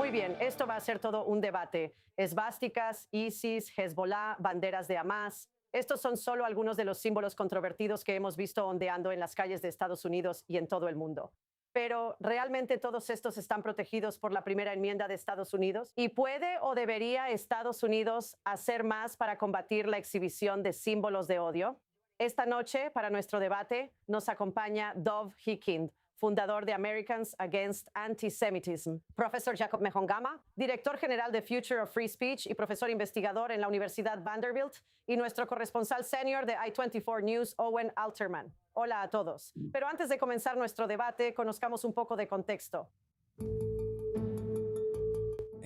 Muy bien, esto va a ser todo un debate. Esvásticas, ISIS, Hezbollah, banderas de Hamas. Estos son solo algunos de los símbolos controvertidos que hemos visto ondeando en las calles de Estados Unidos y en todo el mundo. Pero ¿realmente todos estos están protegidos por la primera enmienda de Estados Unidos? ¿Y puede o debería Estados Unidos hacer más para combatir la exhibición de símbolos de odio? Esta noche, para nuestro debate, nos acompaña Dov Hikind, fundador de Americans Against Antisemitism, profesor Jacob Mejongama, director general de Future of Free Speech y profesor investigador en la Universidad Vanderbilt, y nuestro corresponsal senior de I-24 News, Owen Alterman. Hola a todos. Pero antes de comenzar nuestro debate, conozcamos un poco de contexto.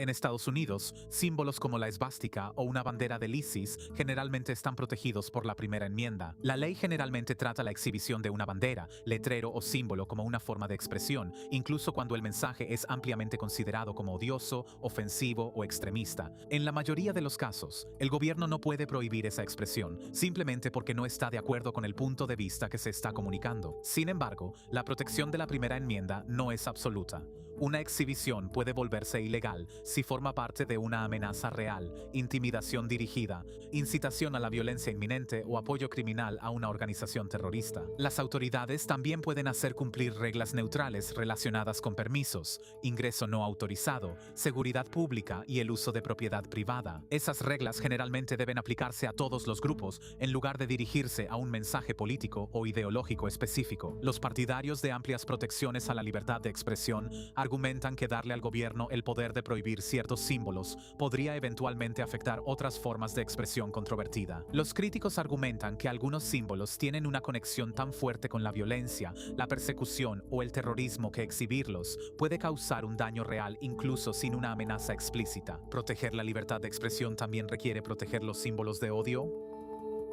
En Estados Unidos, símbolos como la esvástica o una bandera del ISIS generalmente están protegidos por la primera enmienda. La ley generalmente trata la exhibición de una bandera, letrero o símbolo como una forma de expresión, incluso cuando el mensaje es ampliamente considerado como odioso, ofensivo o extremista. En la mayoría de los casos, el gobierno no puede prohibir esa expresión, simplemente porque no está de acuerdo con el punto de vista que se está comunicando. Sin embargo, la protección de la primera enmienda no es absoluta. Una exhibición puede volverse ilegal si forma parte de una amenaza real, intimidación dirigida, incitación a la violencia inminente o apoyo criminal a una organización terrorista. Las autoridades también pueden hacer cumplir reglas neutrales relacionadas con permisos, ingreso no autorizado, seguridad pública y el uso de propiedad privada. Esas reglas generalmente deben aplicarse a todos los grupos en lugar de dirigirse a un mensaje político o ideológico específico. Los partidarios de amplias protecciones a la libertad de expresión argumentan que darle al gobierno el poder de prohibir ciertos símbolos podría eventualmente afectar otras formas de expresión controvertida. Los críticos argumentan que algunos símbolos tienen una conexión tan fuerte con la violencia, la persecución o el terrorismo que exhibirlos puede causar un daño real incluso sin una amenaza explícita. ¿Proteger la libertad de expresión también requiere proteger los símbolos de odio?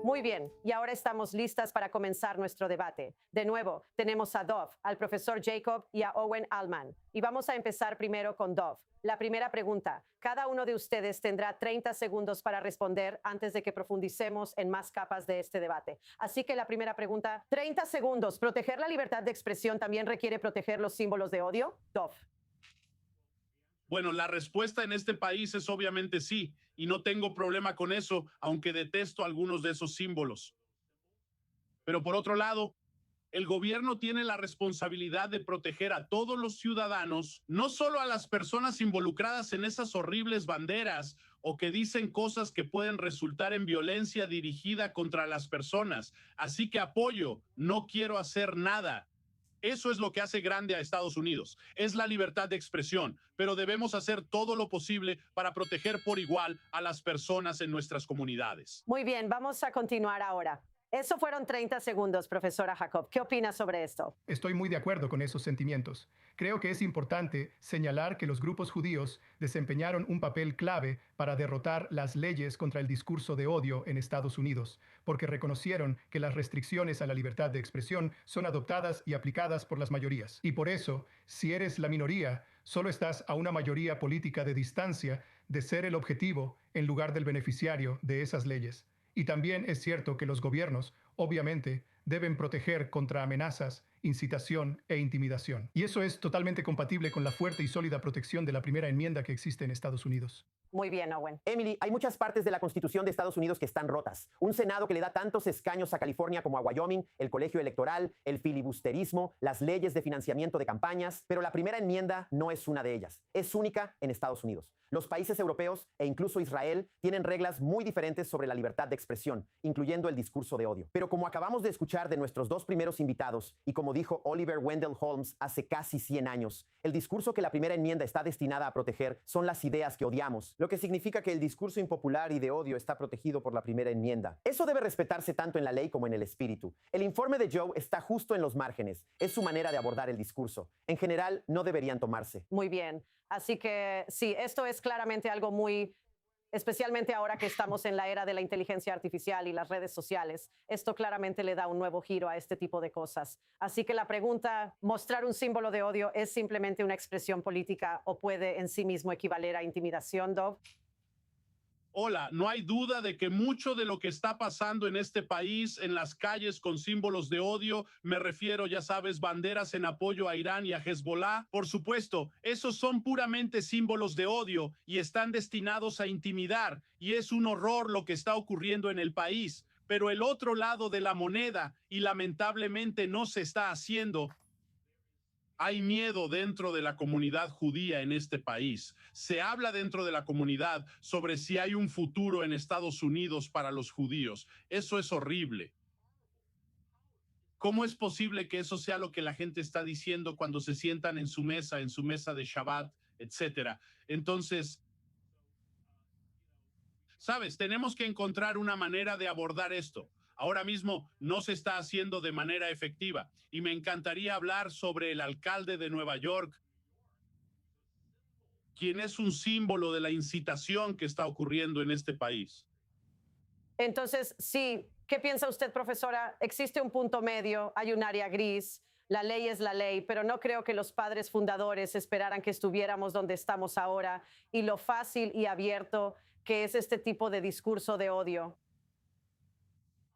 Muy bien, y ahora estamos listas para comenzar nuestro debate. De nuevo, tenemos a Dov, al profesor Jacob y a Owen Alman. Y vamos a empezar primero con Dov. La primera pregunta. Cada uno de ustedes tendrá 30 segundos para responder antes de que profundicemos en más capas de este debate. Así que la primera pregunta, 30 segundos. ¿Proteger la libertad de expresión también requiere proteger los símbolos de odio? Dov. Bueno, la respuesta en este país es obviamente sí, y no tengo problema con eso, aunque detesto algunos de esos símbolos. Pero por otro lado, el gobierno tiene la responsabilidad de proteger a todos los ciudadanos, no solo a las personas involucradas en esas horribles banderas o que dicen cosas que pueden resultar en violencia dirigida contra las personas. Así que apoyo, no quiero hacer nada. Eso es lo que hace grande a Estados Unidos. Es la libertad de expresión, pero debemos hacer todo lo posible para proteger por igual a las personas en nuestras comunidades. Muy bien, vamos a continuar ahora. Eso fueron 30 segundos, profesora Jacob. ¿Qué opina sobre esto? Estoy muy de acuerdo con esos sentimientos. Creo que es importante señalar que los grupos judíos desempeñaron un papel clave para derrotar las leyes contra el discurso de odio en Estados Unidos, porque reconocieron que las restricciones a la libertad de expresión son adoptadas y aplicadas por las mayorías. Y por eso, si eres la minoría, solo estás a una mayoría política de distancia de ser el objetivo en lugar del beneficiario de esas leyes. Y también es cierto que los gobiernos, obviamente, deben proteger contra amenazas, incitación e intimidación. Y eso es totalmente compatible con la fuerte y sólida protección de la primera enmienda que existe en Estados Unidos. Muy bien, Owen. Emily, hay muchas partes de la Constitución de Estados Unidos que están rotas. Un Senado que le da tantos escaños a California como a Wyoming, el colegio electoral, el filibusterismo, las leyes de financiamiento de campañas, pero la primera enmienda no es una de ellas. Es única en Estados Unidos. Los países europeos e incluso Israel tienen reglas muy diferentes sobre la libertad de expresión, incluyendo el discurso de odio. Pero como acabamos de escuchar de nuestros dos primeros invitados, y como dijo Oliver Wendell Holmes hace casi 100 años, el discurso que la primera enmienda está destinada a proteger son las ideas que odiamos, lo que significa que el discurso impopular y de odio está protegido por la primera enmienda. Eso debe respetarse tanto en la ley como en el espíritu. El informe de Joe está justo en los márgenes. Es su manera de abordar el discurso. En general, no deberían tomarse. Muy bien. Así que sí, esto es claramente algo muy, especialmente ahora que estamos en la era de la inteligencia artificial y las redes sociales. Esto claramente le da un nuevo giro a este tipo de cosas. Así que la pregunta, ¿mostrar un símbolo de odio es simplemente una expresión política o puede en sí mismo equivaler a intimidación, Dov? Hola, no hay duda de que mucho de lo que está pasando en este país, en las calles con símbolos de odio, me refiero, ya sabes, banderas en apoyo a Irán y a Hezbollah, por supuesto, esos son puramente símbolos de odio y están destinados a intimidar, y es un horror lo que está ocurriendo en el país. Pero el otro lado de la moneda, y lamentablemente no se está haciendo, hay miedo dentro de la comunidad judía en este país. Se habla dentro de la comunidad sobre si hay un futuro en Estados Unidos para los judíos. Eso es horrible. ¿Cómo es posible que eso sea lo que la gente está diciendo cuando se sientan en su mesa de Shabbat, etcétera? Entonces, sabes, tenemos que encontrar una manera de abordar esto. Ahora mismo no se está haciendo de manera efectiva y me encantaría hablar sobre el alcalde de Nueva York, quien es un símbolo de la incitación que está ocurriendo en este país. Entonces, sí, ¿qué piensa usted, profesora? Existe un punto medio, hay un área gris, la ley es la ley, pero no creo que los padres fundadores esperaran que estuviéramos donde estamos ahora y lo fácil y abierto que es este tipo de discurso de odio.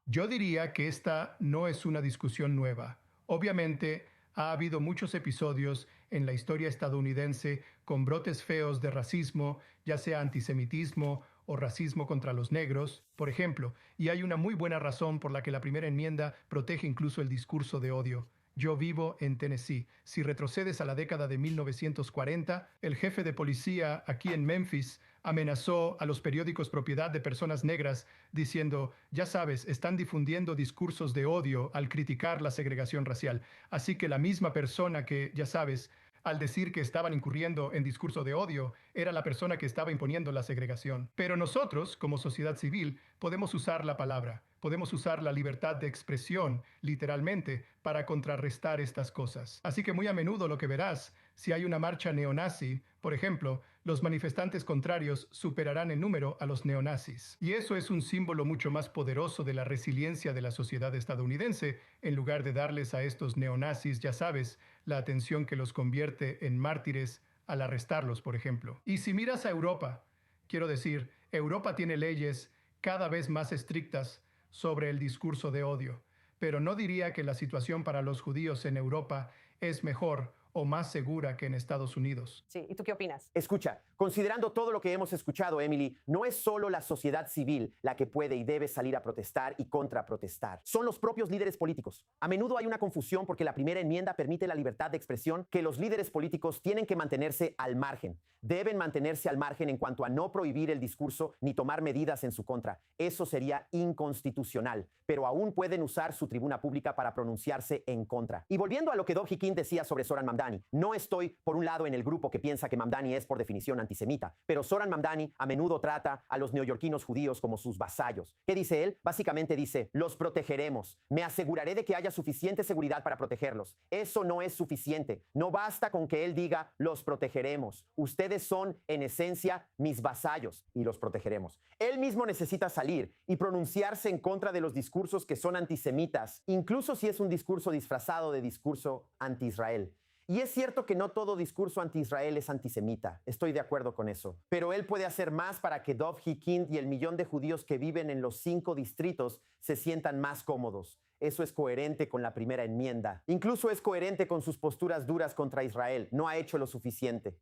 Yo diría que esta no es una discusión nueva. Obviamente, ha habido muchos episodios en la historia estadounidense con brotes feos de racismo, ya sea antisemitismo o racismo contra los negros, por ejemplo, y hay una muy buena razón por la que la primera enmienda protege incluso el discurso de odio. Yo vivo en Tennessee. Si retrocedes a la década de 1940, el jefe de policía aquí en Memphis amenazó a los periódicos propiedad de personas negras diciendo, ya sabes, están difundiendo discursos de odio al criticar la segregación racial. Así que la misma persona que, ya sabes, al decir que estaban incurriendo en discurso de odio, era la persona que estaba imponiendo la segregación. Pero nosotros, como sociedad civil, podemos usar la palabra, podemos usar la libertad de expresión, literalmente, para contrarrestar estas cosas. Así que muy a menudo lo que verás, si hay una marcha neonazi, por ejemplo, los manifestantes contrarios superarán en número a los neonazis. Y eso es un símbolo mucho más poderoso de la resiliencia de la sociedad estadounidense, en lugar de darles a estos neonazis, ya sabes, la atención que los convierte en mártires al arrestarlos, por ejemplo. Y si miras a Europa, quiero decir, Europa tiene leyes cada vez más estrictas sobre el discurso de odio, pero no diría que la situación para los judíos en Europa es mejor o más segura que en Estados Unidos. Sí, ¿y tú qué opinas? Escucha, considerando todo lo que hemos escuchado, Emily, no es solo la sociedad civil la que puede y debe salir a protestar y contraprotestar. Son los propios líderes políticos. A menudo hay una confusión porque la primera enmienda permite la libertad de expresión que los líderes políticos tienen que mantenerse al margen. Deben mantenerse al margen en cuanto a no prohibir el discurso ni tomar medidas en su contra. Eso sería inconstitucional, pero aún pueden usar su tribuna pública para pronunciarse en contra. Y volviendo a lo que Dov Hikind decía sobre Zoran Mamdani, no estoy, por un lado, en el grupo que piensa que Mamdani es por definición antisemita, pero Zoran Mamdani a menudo trata a los neoyorquinos judíos como sus vasallos. ¿Qué dice él? Básicamente dice, los protegeremos. Me aseguraré de que haya suficiente seguridad para protegerlos. Eso no es suficiente. No basta con que él diga, los protegeremos. Ustedes son, en esencia, mis vasallos y los protegeremos. Él mismo necesita salir y pronunciarse en contra de los discursos que son antisemitas, incluso si es un discurso disfrazado de discurso anti-Israel. Y es cierto que no todo discurso anti-Israel es antisemita, estoy de acuerdo con eso, pero él puede hacer más para que Dov Hikind y el millón de judíos que viven en los 5 distritos se sientan más cómodos. Eso es coherente con la primera enmienda. Incluso es coherente con sus posturas duras contra Israel. No ha hecho lo suficiente.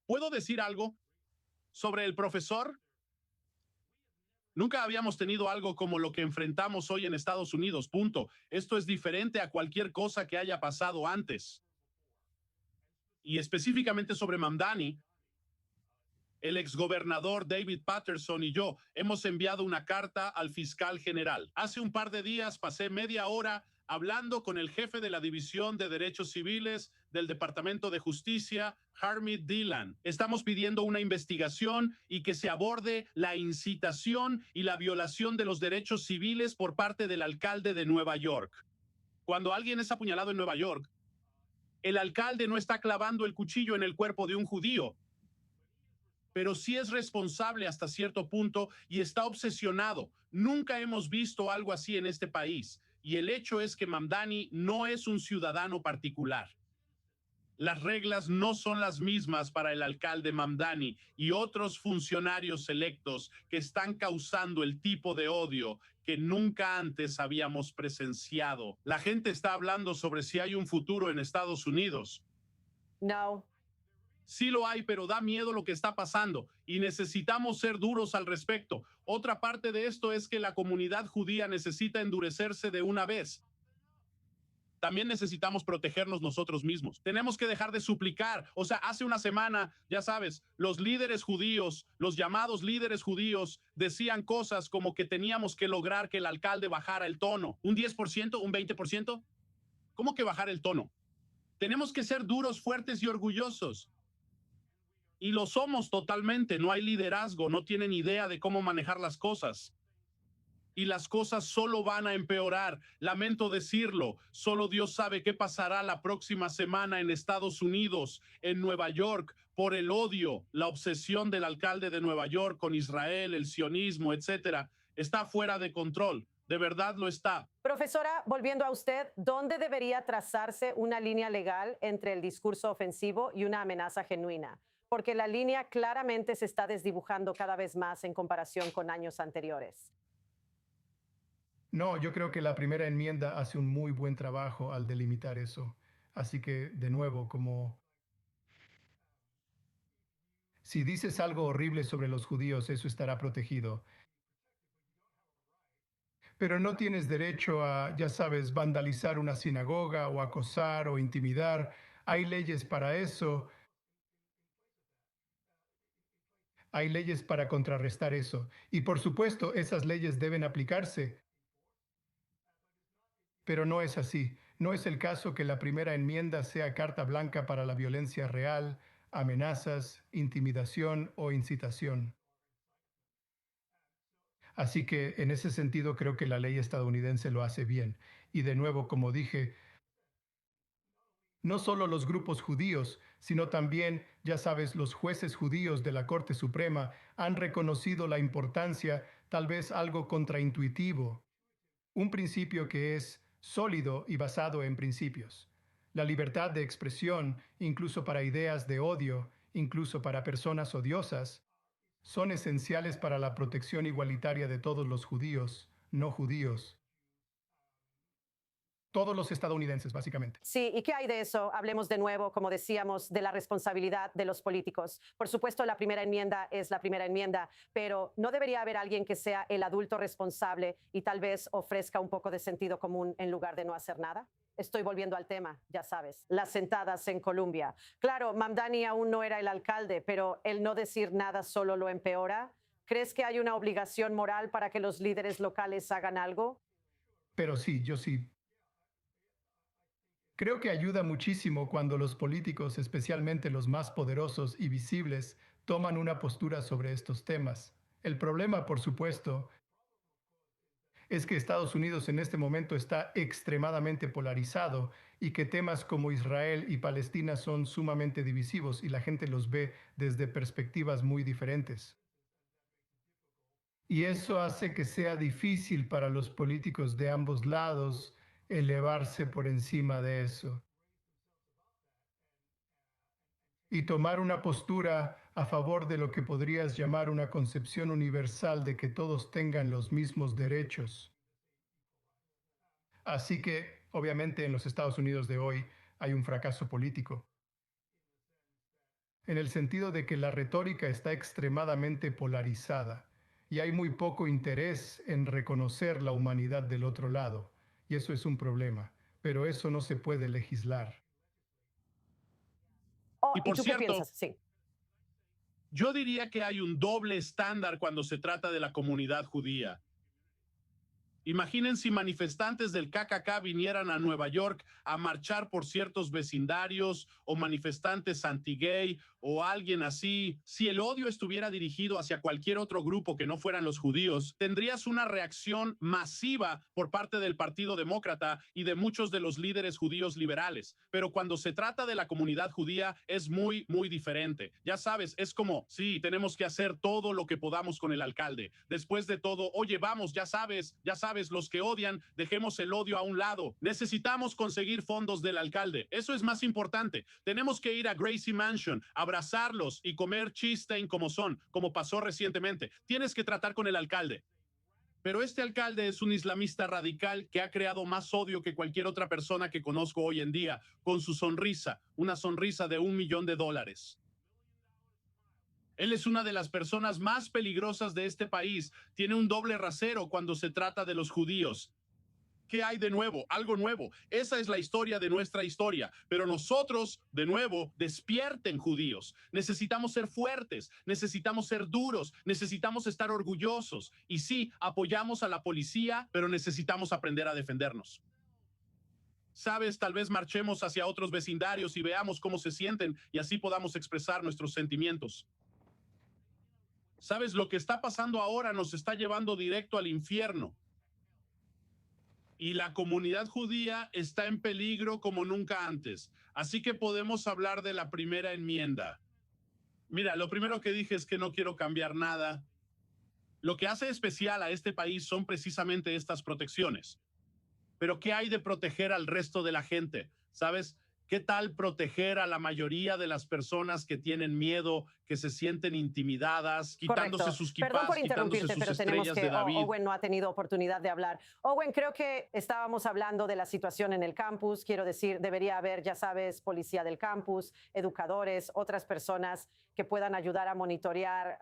¿Puedo decir algo sobre el profesor? Nunca habíamos tenido algo como lo que enfrentamos hoy en Estados Unidos, punto. Esto es diferente a cualquier cosa que haya pasado antes. Y específicamente sobre Mamdani, el exgobernador David Patterson y yo hemos enviado una carta al fiscal general. Hace un par de días pasé media hora hablando con el jefe de la División de Derechos Civiles del Departamento de Justicia, Harmeet Dillon. Estamos pidiendo una investigación y que se aborde la incitación y la violación de los derechos civiles por parte del alcalde de Nueva York. Cuando alguien es apuñalado en Nueva York, el alcalde no está clavando el cuchillo en el cuerpo de un judío, pero sí es responsable hasta cierto punto y está obsesionado. Nunca hemos visto algo así en este país. Y el hecho es que Mamdani no es un ciudadano particular. Las reglas no son las mismas para el alcalde Mamdani y otros funcionarios electos que están causando el tipo de odio que nunca antes habíamos presenciado. La gente está hablando sobre si hay un futuro en Estados Unidos. No. Sí lo hay, pero da miedo lo que está pasando y necesitamos ser duros al respecto. Otra parte de esto es que la comunidad judía necesita endurecerse de una vez. También necesitamos protegernos nosotros mismos. Tenemos que dejar de suplicar. O sea, hace una semana, ya sabes, los líderes judíos, los llamados líderes judíos, decían cosas como que teníamos que lograr que el alcalde bajara el tono. ¿Un 10%? ¿Un 20%? ¿Cómo que bajar el tono? Tenemos que ser duros, fuertes y orgullosos. Y lo somos totalmente. No hay liderazgo, no tienen idea de cómo manejar las cosas. Y las cosas solo van a empeorar. Lamento decirlo, solo Dios sabe qué pasará la próxima semana en Estados Unidos, en Nueva York, por el odio, la obsesión del alcalde de Nueva York con Israel, el sionismo, etcétera. Está fuera de control. De verdad lo está. Profesora, volviendo a usted, ¿dónde debería trazarse una línea legal entre el discurso ofensivo y una amenaza genuina? Porque la línea claramente se está desdibujando cada vez más en comparación con años anteriores. No, yo creo que la primera enmienda hace un muy buen trabajo al delimitar eso. Así que, de nuevo, como si dices algo horrible sobre los judíos, eso estará protegido. Pero no tienes derecho a, ya sabes, vandalizar una sinagoga o acosar o intimidar. Hay leyes para eso. Hay leyes para contrarrestar eso. Y por supuesto, esas leyes deben aplicarse. Pero no es así. No es el caso que la primera enmienda sea carta blanca para la violencia real, amenazas, intimidación o incitación. Así que en ese sentido creo que la ley estadounidense lo hace bien. Y de nuevo, como dije, no solo los grupos judíos, sino también, ya sabes, los jueces judíos de la Corte Suprema han reconocido la importancia, tal vez algo contraintuitivo, un principio que es sólido y basado en principios. La libertad de expresión, incluso para ideas de odio, incluso para personas odiosas, son esenciales para la protección igualitaria de todos los judíos, no judíos. Todos los estadounidenses, básicamente. Sí, ¿y qué hay de eso? Hablemos de nuevo, como decíamos, de la responsabilidad de los políticos. Por supuesto, la primera enmienda es la primera enmienda, pero ¿no debería haber alguien que sea el adulto responsable y tal vez ofrezca un poco de sentido común en lugar de no hacer nada? Estoy volviendo al tema, ya sabes, las sentadas en Columbia. Claro, Mamdani aún no era el alcalde, pero el no decir nada solo lo empeora. ¿Crees que hay una obligación moral para que los líderes locales hagan algo? Pero sí, yo sí. Creo que ayuda muchísimo cuando los políticos, especialmente los más poderosos y visibles, toman una postura sobre estos temas. El problema, por supuesto, es que Estados Unidos en este momento está extremadamente polarizado y que temas como Israel y Palestina son sumamente divisivos y la gente los ve desde perspectivas muy diferentes. Y eso hace que sea difícil para los políticos de ambos lados elevarse por encima de eso y tomar una postura a favor de lo que podrías llamar una concepción universal de que todos tengan los mismos derechos. Así que, obviamente, en los Estados Unidos de hoy hay un fracaso político, en el sentido de que la retórica está extremadamente polarizada y hay muy poco interés en reconocer la humanidad del otro lado. Y eso es un problema, pero eso no se puede legislar. Oh, Y ¿y por tú qué cierto, piensas? Sí. yo diría que hay un doble estándar cuando se trata de la comunidad judía. Imaginen si manifestantes del KKK vinieran a Nueva York a marchar por ciertos vecindarios o manifestantes anti-gay o alguien así. Si el odio estuviera dirigido hacia cualquier otro grupo que no fueran los judíos, tendrías una reacción masiva por parte del Partido Demócrata y de muchos de los líderes judíos liberales. Pero cuando se trata de la comunidad judía es muy, muy diferente. Ya sabes, es como, sí, tenemos que hacer todo lo que podamos con el alcalde. Después de todo, oye, vamos, ya sabes, sabes, los que odian, dejemos el odio a un lado. Necesitamos conseguir fondos del alcalde. Eso es más importante. Tenemos que ir a Gracie Mansion, abrazarlos y comer cheese como son, como pasó recientemente. Tienes que tratar con el alcalde. Pero este alcalde es un islamista radical que ha creado más odio que cualquier otra persona que conozco hoy en día, con su sonrisa, una sonrisa de $1 millón. Él es una de las personas más peligrosas de este país. Tiene un doble rasero cuando se trata de los judíos. ¿Qué hay de nuevo? Algo nuevo. Esa es la historia de nuestra historia. Pero nosotros, de nuevo, despierten, judíos. Necesitamos ser fuertes, necesitamos ser duros, necesitamos estar orgullosos. Y sí, apoyamos a la policía, pero necesitamos aprender a defendernos. Sabes, tal vez marchemos hacia otros vecindarios y veamos cómo se sienten y así podamos expresar nuestros sentimientos. Sabes, lo que está pasando ahora nos está llevando directo al infierno. Y la comunidad judía está en peligro como nunca antes. Así que podemos hablar de la primera enmienda. Mira, lo primero que dije es que no quiero cambiar nada. Lo que hace especial a este país son precisamente estas protecciones. Pero ¿qué hay de proteger al resto de la gente? ¿Sabes? ¿Qué tal proteger a la mayoría de las personas que tienen miedo, que se sienten intimidadas, quitándose Correcto. sus Perdón kipás, por quitándose interrumpirte, sus pero tenemos estrellas que... de David? Owen no ha tenido oportunidad de hablar. Owen, creo que estábamos hablando de la situación en el campus. Quiero decir, debería haber, ya sabes, policía del campus, educadores, otras personas que puedan ayudar a monitorear,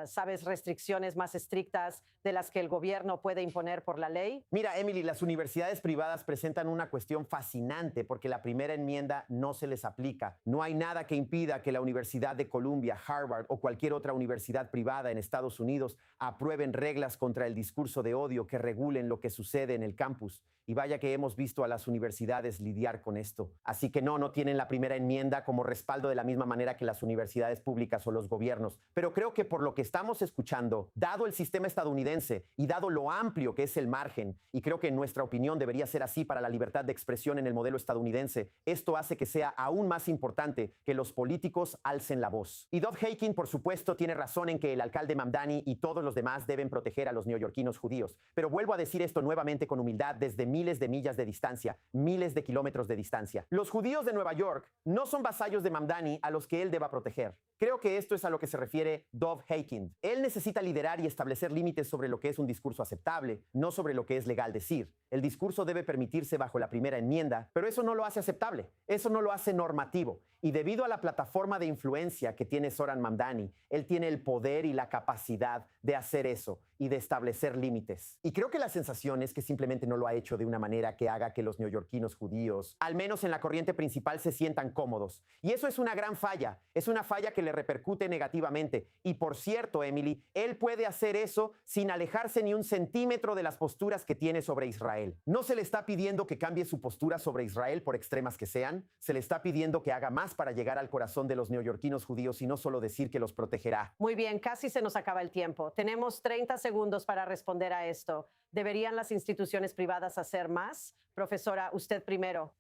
sabes, restricciones más estrictas de las que el gobierno puede imponer por la ley. Mira, Emily, las universidades privadas presentan una cuestión fascinante porque la primera enmienda no se les aplica. No hay nada que impida que la Universidad de Columbia, Harvard o cualquier otra universidad privada en Estados Unidos aprueben reglas contra el discurso de odio que regulen lo que sucede en el campus. Y vaya que hemos visto a las universidades lidiar con esto. Así que no tienen la primera enmienda como respaldo de la misma manera que las universidades públicas o los gobiernos. Pero creo que por lo que estamos escuchando, dado el sistema estadounidense y dado lo amplio que es el margen, y creo que en nuestra opinión debería ser así para la libertad de expresión en el modelo estadounidense, esto hace que sea aún más importante que los políticos alcen la voz. Y Dov Hikind, por supuesto, tiene razón en que el alcalde Mamdani y todos los demás deben proteger a los neoyorquinos judíos. Pero vuelvo a decir esto nuevamente con humildad desde miles de millas de distancia, miles de kilómetros de distancia. Los judíos de Nueva York no son vasallos de Mamdani a los que él deba proteger. Creo que esto es a lo que se refiere Dov Hikind. Él necesita liderar y establecer límites sobre lo que es un discurso aceptable, no sobre lo que es legal decir. El discurso debe permitirse bajo la primera enmienda, pero eso no lo hace aceptable, eso no lo hace normativo. Y debido a la plataforma de influencia que tiene Zohran Mamdani, él tiene el poder y la capacidad de hacer eso y de establecer límites. Y creo que la sensación es que simplemente no lo ha hecho de una manera que haga que los neoyorquinos judíos, al menos en la corriente principal, se sientan cómodos. Y eso es una gran falla, es una falla que le repercute negativamente. Y por cierto, Emily, él puede hacer eso sin alejarse ni un centímetro de las posturas que tiene sobre Israel. No se le está pidiendo que cambie su postura sobre Israel por extremas que sean, se le está pidiendo que haga más para llegar al corazón de los neoyorquinos judíos y no solo decir que los protegerá. Muy bien, casi se nos acaba el tiempo. Tenemos 30 segundos para responder a esto. ¿Deberían las instituciones privadas hacer más? Profesora, usted primero.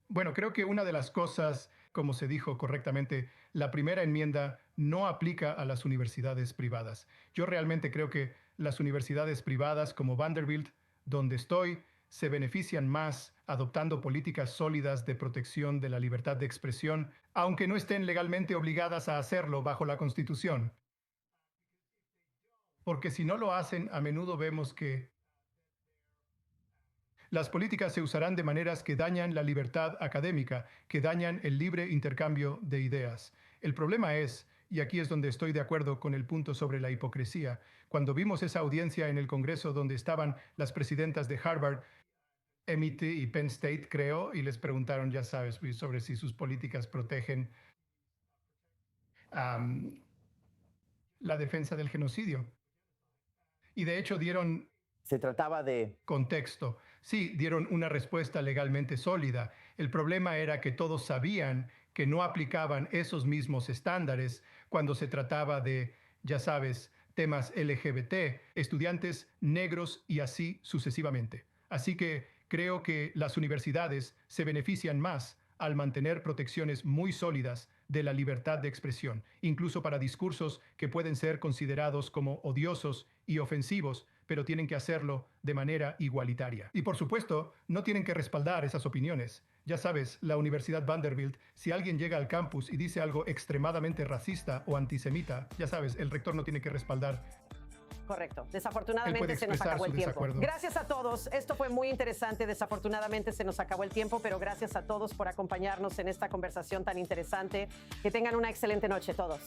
Bueno, creo que una de las cosas, como se dijo correctamente, la primera enmienda no aplica a las universidades privadas. Yo realmente creo que las universidades privadas como Vanderbilt, donde estoy, se benefician más adoptando políticas sólidas de protección de la libertad de expresión, aunque no estén legalmente obligadas a hacerlo bajo la Constitución. Porque si no lo hacen, a menudo vemos que las políticas se usarán de maneras que dañan la libertad académica, que dañan el libre intercambio de ideas. El problema es, y aquí es donde estoy de acuerdo con el punto sobre la hipocresía, cuando vimos esa audiencia en el Congreso donde estaban las presidentas de Harvard, MIT y Penn State, creo, y les preguntaron, ya sabes, sobre si sus políticas protegen la defensa del genocidio. Y de hecho dieron... Se trataba de... contexto. Sí, dieron una respuesta legalmente sólida. El problema era que todos sabían que no aplicaban esos mismos estándares cuando se trataba de, ya sabes, temas LGBT, estudiantes negros y así sucesivamente. Así que creo que las universidades se benefician más al mantener protecciones muy sólidas de la libertad de expresión, incluso para discursos que pueden ser considerados como odiosos y ofensivos, pero tienen que hacerlo de manera igualitaria. Y por supuesto, no tienen que respaldar esas opiniones. Ya sabes, la Universidad Vanderbilt, si alguien llega al campus y dice algo extremadamente racista o antisemita, ya sabes, el rector no tiene que respaldar. Correcto. Él Desafortunadamente puede se nos expresar acabó su el tiempo. desacuerdo. Gracias a todos. Esto fue muy interesante. Desafortunadamente se nos acabó el tiempo, pero gracias a todos por acompañarnos en esta conversación tan interesante. Que tengan una excelente noche todos.